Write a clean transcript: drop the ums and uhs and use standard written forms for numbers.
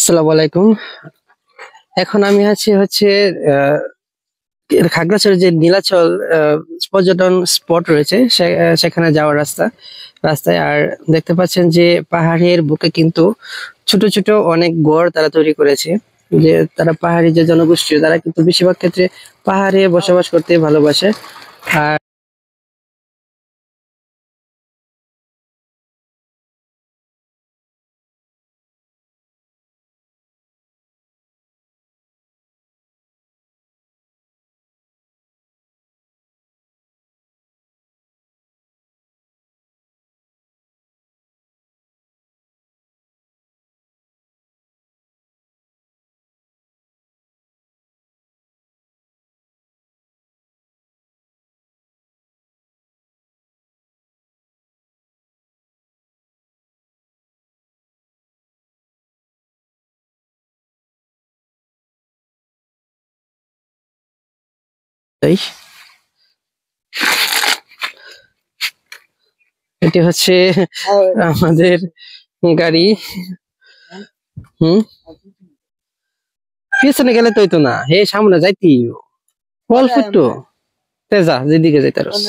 আসসালামু আলাইকুম। এখন আমি আছি হচ্ছে আহ, খাগড়াছড়ির যে নীলাচল পর্যটন স্পট রয়েছে সেখানে যাওয়ার রাস্তায়। আর দেখতে পাচ্ছেন যে পাহাড়ের বুকে কিন্তু ছোট ছোট অনেক গড় তারা তৈরি করেছে। যে তারা পাহাড়ি যে জনগোষ্ঠী তারা কিন্তু বেশিরভাগ ক্ষেত্রে পাহাড়ে বসবাস করতে ভালোবাসে। আর এই, এটি হচ্ছে আমাদের গাড়ি। হুম, পিছনে গেলে তো হইতো না, হে সামনে যাইতি অল্প একটু তেজা যেদিকে যাইতারস।